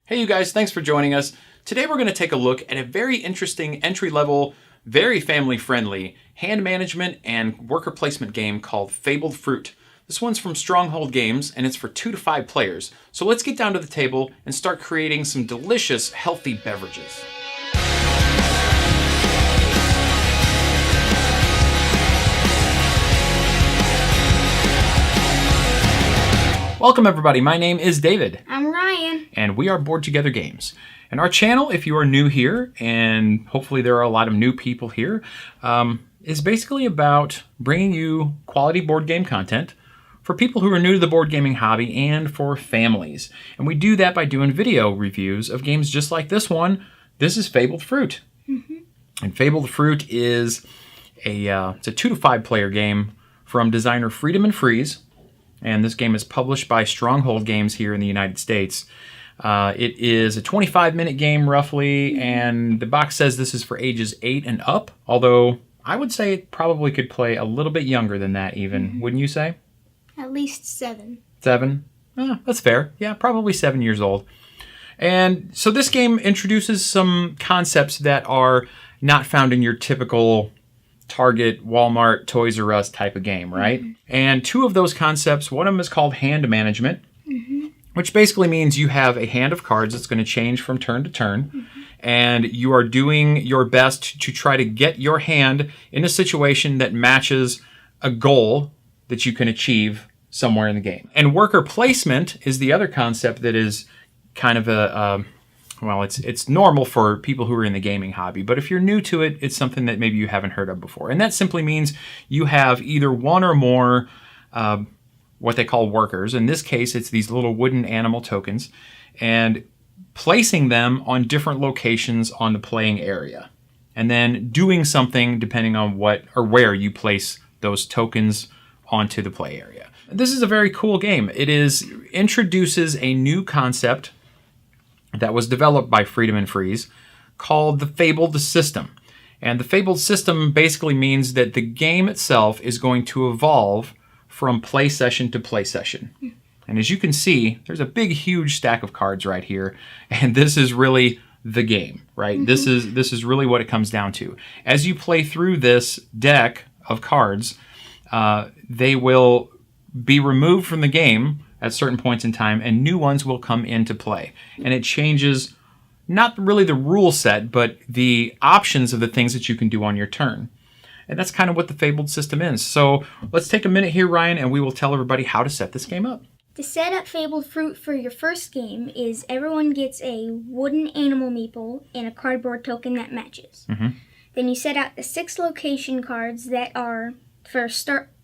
Hey you guys, thanks for joining us. Today we're going to take a look at a very interesting entry-level, very family-friendly hand management and worker placement game called Fabled Fruit. This one's from Stronghold Games and it's for 2 to 5 players. So let's get down to the table and start creating some delicious, healthy beverages. Welcome everybody, my name is David. I'm Ryan. And we are Board Together Games. And our channel, if you are new here, and hopefully there are a lot of new people here, is basically about bringing you quality board game content for people who are new to the board gaming hobby and for families. And we do that by doing video reviews of games just like this one. This is Fabled Fruit. And Fabled Fruit is it's a 2 to 5 player game from designer Friedemann and Friese. And this game is published by Stronghold Games here in the United States. It is a 25-minute game roughly, and the box says this is for ages 8 and up, although I would say it probably could play a little bit younger than that even, wouldn't you say? At least 7. 7? That's fair. Yeah, probably 7 years old. And so this game introduces some concepts that are not found in your typical Target, Walmart, Toys R Us type of game, right? And 2 of those concepts, one of them is called hand management, which basically means you have a hand of cards that's going to change from turn to turn, and you are doing your best to try to get your hand in a situation that matches a goal that you can achieve somewhere in the game. And worker placement is the other concept that is kind of well, it's normal for people who are in the gaming hobby, but if you're new to it, it's something that maybe you haven't heard of before. And that simply means you have either one or more what they call workers. In this case, it's these little wooden animal tokens, and placing them on different locations on the playing area. And then doing something depending on what or where you place those tokens onto the play area. This is a very cool game. It introduces a new concept that was developed by Friedemann and Friese called the Fabled system. And the Fabled system basically means that the game itself is going to evolve from play session to play session. And as you can see, there's a big, huge stack of cards right here. And this is really the game, right? This is really what it comes down to. As you play through this deck of cards, they will be removed from the game at certain points in time, and new ones will come into play. And it changes not really the rule set, but the options of the things that you can do on your turn. And that's kind of what the Fabled system is. So let's take a minute here, Ryan, and we will tell everybody how to set this game up. To set up Fabled Fruit for your first game is everyone gets a wooden animal meeple and a cardboard token that matches. Then you set out the 6 location cards that are for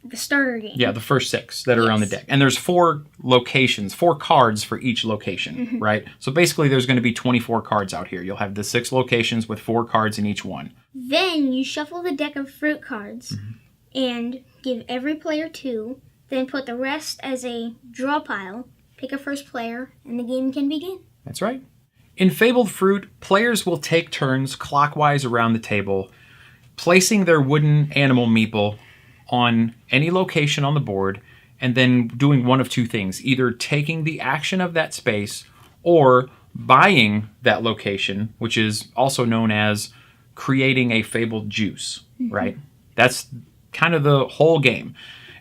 the starter game. Yeah, the first 6 that are on the deck. And there's 4 locations, 4 cards for each location, right? So basically there's going to be 24 cards out here. You'll have the 6 locations with 4 cards in each one. Then you shuffle the deck of fruit cards and give every player 2, then put the rest as a draw pile, pick a first player, and the game can begin. That's right. In Fabled Fruit, players will take turns clockwise around the table, placing their wooden animal meeple on any location on the board, and then doing one of 2 things, either taking the action of that space or buying that location, which is also known as creating a fabled juice, right? That's kind of the whole game.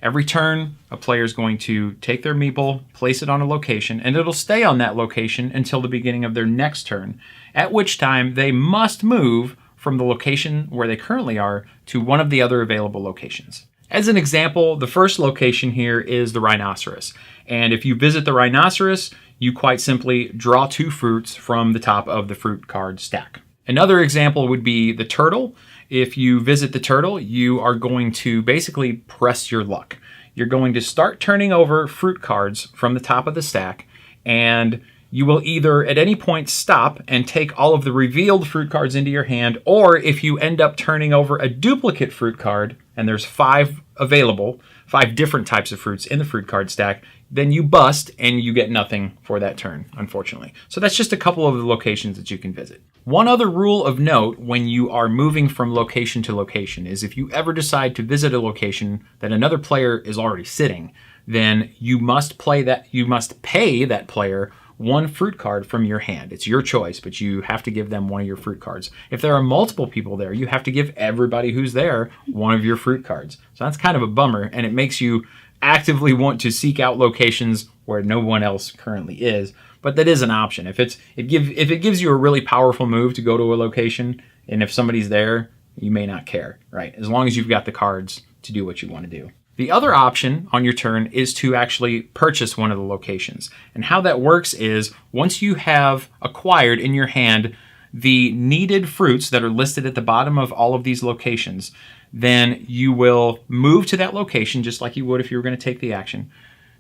Every turn, a player is going to take their meeple, place it on a location, and it'll stay on that location until the beginning of their next turn, at which time they must move from the location where they currently are to one of the other available locations. As an example, the first location here is the rhinoceros. And if you visit the rhinoceros, you quite simply draw 2 fruits from the top of the fruit card stack. Another example would be the turtle. If you visit the turtle, you are going to basically press your luck. You're going to start turning over fruit cards from the top of the stack, and you will either at any point stop and take all of the revealed fruit cards into your hand, or if you end up turning over a duplicate fruit card, and there's 5 available, 5 different types of fruits in the fruit card stack, then you bust and you get nothing for that turn, unfortunately. So that's just a couple of the locations that you can visit. One other rule of note when you are moving from location to location is if you ever decide to visit a location that another player is already sitting, then you must pay that player one fruit card from your hand. It's your choice, but you have to give them one of your fruit cards. If there are multiple people there, you have to give everybody who's there one of your fruit cards. So that's kind of a bummer, and it makes you actively want to seek out locations where no one else currently is. But that is an option. If it gives you a really powerful move to go to a location, and if somebody's there, you may not care, right? As long as you've got the cards to do what you want to do. The other option on your turn is to actually purchase one of the locations. And how that works is once you have acquired in your hand the needed fruits that are listed at the bottom of all of these locations, then you will move to that location just like you would if you were going to take the action.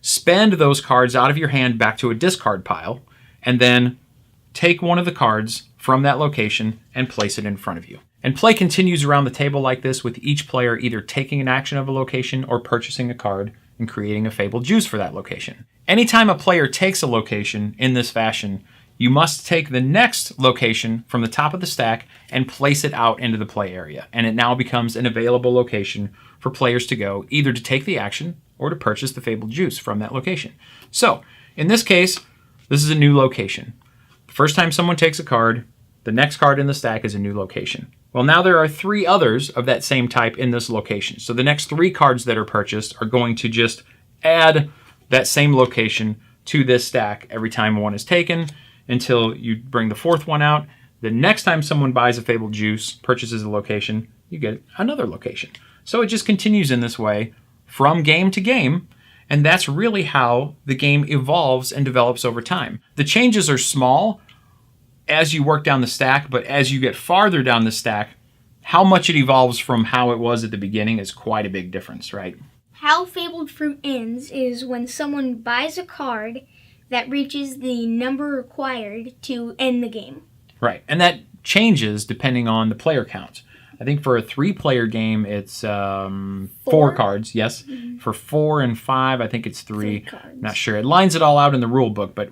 Spend those cards out of your hand back to a discard pile, and then take one of the cards from that location and place it in front of you. And play continues around the table like this, with each player either taking an action of a location or purchasing a card and creating a Fabled Juice for that location. Anytime a player takes a location in this fashion, you must take the next location from the top of the stack and place it out into the play area. And it now becomes an available location for players to go, either to take the action or to purchase the Fabled Juice from that location. So, in this case, this is a new location. The first time someone takes a card, the next card in the stack is a new location. Well, now there are 3 others of that same type in this location. So the next 3 cards that are purchased are going to just add that same location to this stack every time one is taken until you bring the 4th one out. The next time someone buys a Fabled Juice, purchases a location, you get another location. So it just continues in this way from game to game, and that's really how the game evolves and develops over time. The changes are small as you work down the stack, but as you get farther down the stack, how much it evolves from how it was at the beginning is quite a big difference, right? How Fabled Fruit ends is when someone buys a card that reaches the number required to end the game. Right, and that changes depending on the player count. I think for a 3-player game, it's 4 cards, yes. Mm-hmm. For 4 and 5, I think it's 3 cards. Not sure. It lines it all out in the rule book, but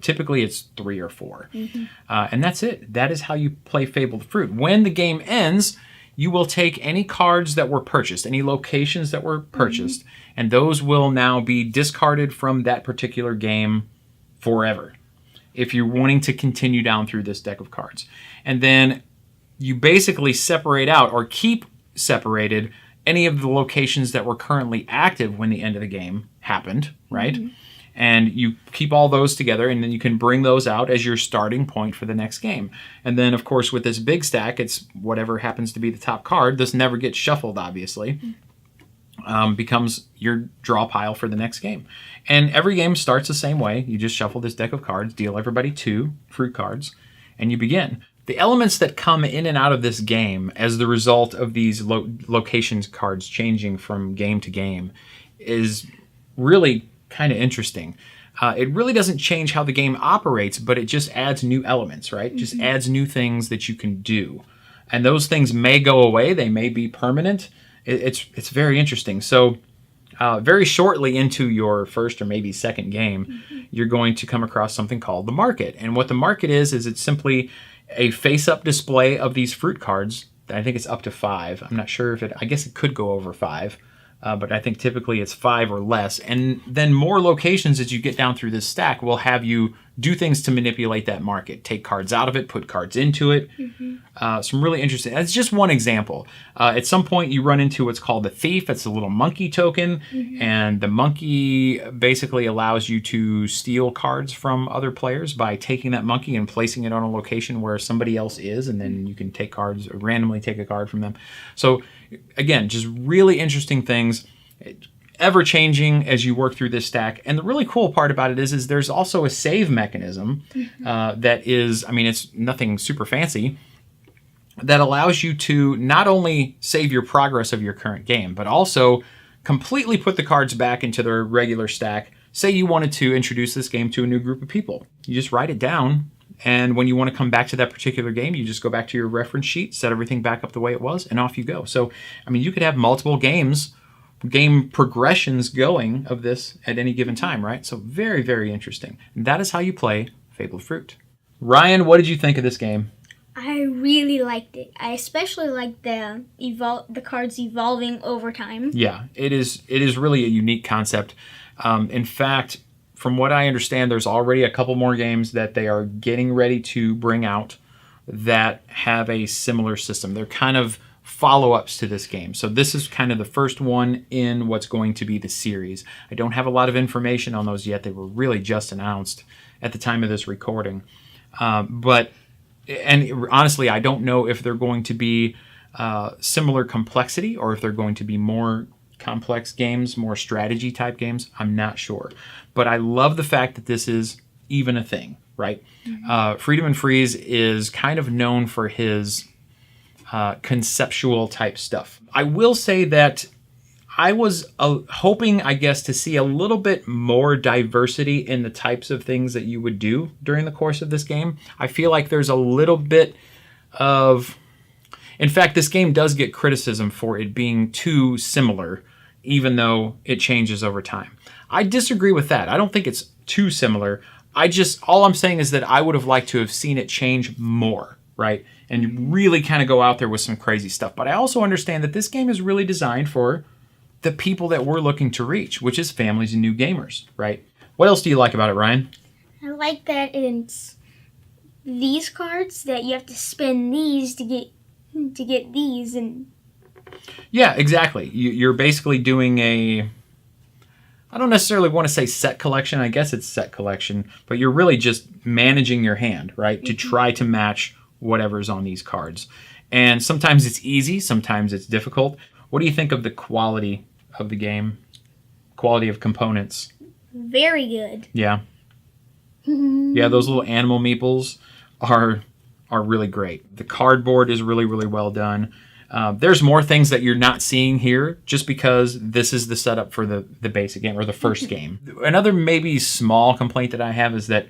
typically it's 3 or 4. Mm-hmm. And that's it. That is how you play Fabled Fruit. When the game ends, you will take any cards that were purchased, any locations that were purchased, mm-hmm. and those will now be discarded from that particular game forever, if you're wanting to continue down through this deck of cards. And then you basically separate out or keep separated any of the locations that were currently active when the end of the game happened, right? Mm-hmm. And you keep all those together, and then you can bring those out as your starting point for the next game. And then, of course, with this big stack, it's whatever happens to be the top card. This never gets shuffled, obviously. Becomes your draw pile for the next game. And every game starts the same way. You just shuffle this deck of cards, deal everybody 2 fruit cards, and you begin. The elements that come in and out of this game as the result of these locations cards changing from game to game is really kind of interesting. It really doesn't change how the game operates, but it just adds new elements, right? Mm-hmm. Just adds new things that you can do. And those things may go away. They may be permanent. It's very interesting. So very shortly into your first or maybe second game, mm-hmm. you're going to come across something called the market. And what the market is it's simply a face-up display of these fruit cards. I think it's up to 5. I'm not sure if I guess it could go over 5. But I think typically it's 5 or less. And then more locations as you get down through this stack will have you do things to manipulate that market. Take cards out of it, put cards into it. Mm-hmm. Some really interesting. That's just one example. At some point you run into what's called the thief. It's a little monkey token. Mm-hmm. And the monkey basically allows you to steal cards from other players by taking that monkey and placing it on a location where somebody else is. And then you can take cards, or randomly take a card from them. So again, just really interesting things, ever changing as you work through this stack. And the really cool part about it is there's also a save mechanism that is, it's nothing super fancy, that allows you to not only save your progress of your current game, but also completely put the cards back into their regular stack. Say you wanted to introduce this game to a new group of people. You just write it down. And when you want to come back to that particular game, you just go back to your reference sheet, set everything back up the way it was, and off you go. So, you could have multiple game progressions going of this at any given time, right? So very, very interesting. And that is how you play Fabled Fruit. Ryan, what did you think of this game? I really liked it. I especially liked the cards evolving over time. Yeah, it is really a unique concept. In fact, from what I understand, there's already a couple more games that they are getting ready to bring out that have a similar system. They're kind of follow-ups to this game. So this is kind of the first one in what's going to be the series. I don't have a lot of information on those yet. They were really just announced at the time of this recording. But honestly, I don't know if they're going to be similar complexity or if they're going to be more complex games, more strategy type games. I'm not sure. But I love the fact that this is even a thing, right? Friedemann Friese is kind of known for his conceptual type stuff. I will say that I was hoping, I guess, to see a little bit more diversity in the types of things that you would do during the course of this game. I feel like there's a little bit of... In fact, this game does get criticism for it being too similar, even though it changes over time. I disagree with that. I don't think it's too similar. All I'm saying is that I would have liked to have seen it change more, right? And really kind of go out there with some crazy stuff. But I also understand that this game is really designed for the people that we're looking to reach, which is families and new gamers, right? What else do you like about it, Ryan? I like that it's these cards that you have to spend these to get these. And yeah, exactly. You're basically doing I don't necessarily want to say set collection. I guess it's set collection, but you're really just managing your hand, right? To try to match whatever's on these cards. And sometimes it's easy, sometimes it's difficult. What do you think of the quality of the game? Quality of components? Very good. Yeah. Yeah, those little animal meeples are really great. The cardboard is really, really well done. There's more things that you're not seeing here just because this is the setup for the basic game or the first game. Another maybe small complaint that I have is that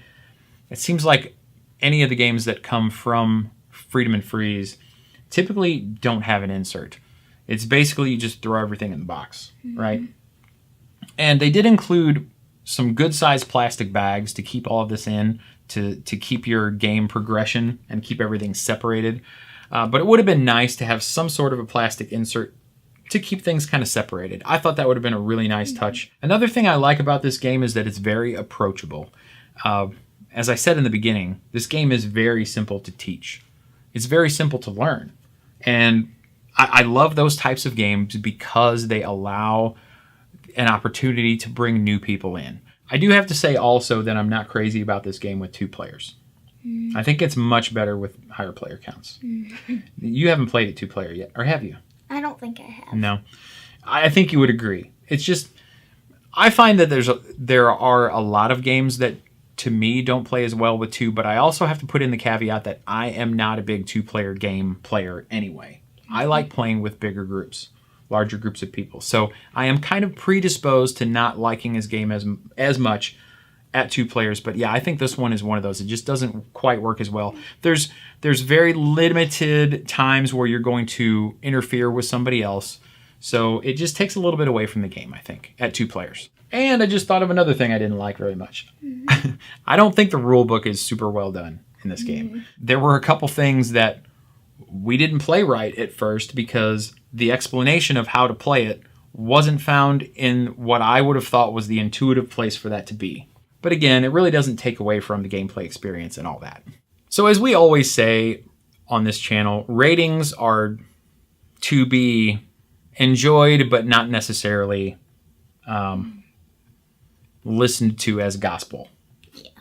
it seems like any of the games that come from Friedemann Friese typically don't have an insert. It's basically you just throw everything in the box, right? And they did include some good-sized plastic bags to keep all of this in, to keep your game progression and keep everything separated. But it would have been nice to have some sort of a plastic insert to keep things kind of separated. I thought that would have been a really nice touch. Another thing I like about this game is that it's very approachable. As I said in the beginning, this game is very simple to teach. It's very simple to learn. And I love those types of games because they allow an opportunity to bring new people in. I do have to say also that I'm not crazy about this game with 2 players. I think it's much better with higher player counts. You haven't played it 2-player yet, or have you? I don't think I have. No. I think you would agree. It's just, I find that there are a lot of games that, to me, don't play as well with 2, but I also have to put in the caveat that I am not a big 2-player game player anyway. I like playing with bigger groups, larger groups of people. So I am kind of predisposed to not liking this game as much at 2 players. But yeah, I think this one is one of those. It just doesn't quite work as well. There's very limited times where you're going to interfere with somebody else. So it just takes a little bit away from the game, I think, at 2 players. And I just thought of another thing I didn't like very much. I don't think the rule book is super well done in this game. There were a couple things that we didn't play right at first because the explanation of how to play it wasn't found in what I would have thought was the intuitive place for that to be. But again, it really doesn't take away from the gameplay experience and all that. So as we always say on this channel, ratings are to be enjoyed but not necessarily listened to as gospel,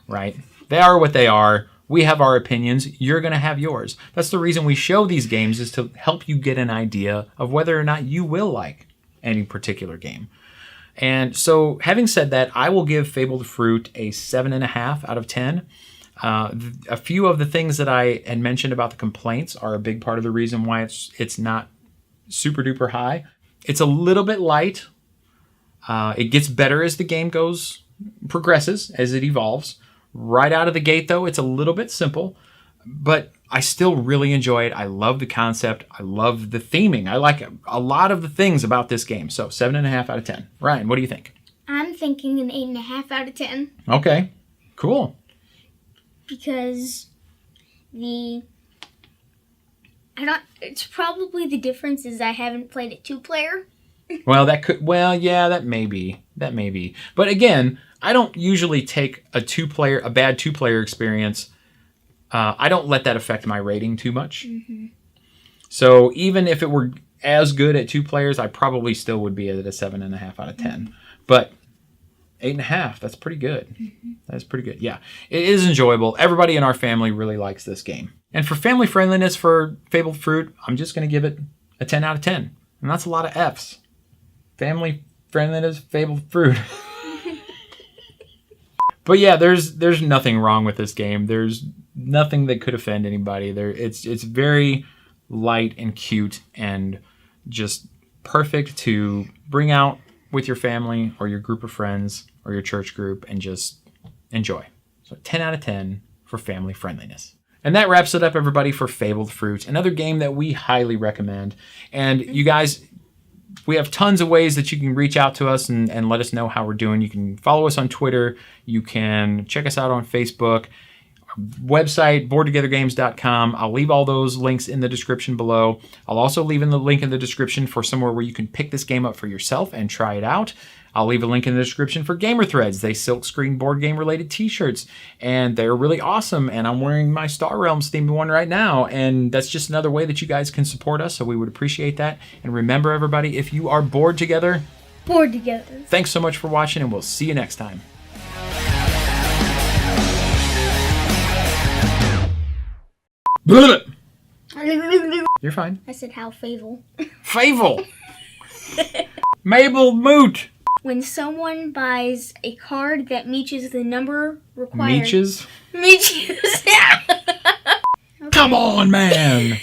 right? They are what they are. We have our opinions. You're going to have yours. That's the reason we show these games, is to help you get an idea of whether or not you will like any particular game. And so, having said that, I will give Fabled Fruit a 7.5 out of 10. A few of the things that I had mentioned about the complaints are a big part of the reason why it's not super duper high. It's a little bit light. It gets better as the game progresses, as it evolves. Right out of the gate, though, it's a little bit simple, but I still really enjoy it. I love the concept. I love the theming. I like a lot of the things about this game. So 7.5 out of 10. Ryan, what do you think? I'm thinking an 8.5 out of 10. Okay, cool. Because it's probably the difference is I haven't played it 2-player. Well, that may be. But again, I don't usually take a bad two-player experience. I don't let that affect my rating too much. Mm-hmm. So even if it were as good at 2 players, I probably still would be at a 7.5 out of 10. Mm-hmm. But 8.5, that's pretty good. Mm-hmm. That's pretty good. Yeah, it is enjoyable. Everybody in our family really likes this game. And for family friendliness for Fabled Fruit, I'm just going to give it a 10 out of 10. And that's a lot of Fs. Family friendliness, Fabled Fruit. But yeah, there's nothing wrong with this game. There's nothing that could offend anybody. It's very light and cute and just perfect to bring out with your family or your group of friends or your church group and just enjoy. So 10 out of 10 for family friendliness. And that wraps it up, everybody, for Fabled Fruit, another game that we highly recommend. And you guys, we have tons of ways that you can reach out to us and let us know how we're doing. You can follow us on Twitter. You can check us out on Facebook. Our website, boardtogethergames.com. I'll leave all those links in the description below. I'll also leave in the link in the description for somewhere where you can pick this game up for yourself and try it out. I'll leave a link in the description for Gamer Threads. They silkscreen board game related t-shirts and they're really awesome. And I'm wearing my Star Realms themed one right now. And that's just another way that you guys can support us. So we would appreciate that. And remember, everybody, if you are bored together, board together. Thanks so much for watching and we'll see you next time. You're fine. I said how Favel. Favel. Mabel Moot. When someone buys a card that matches the number required. Meeches? Meeches. Come on, man.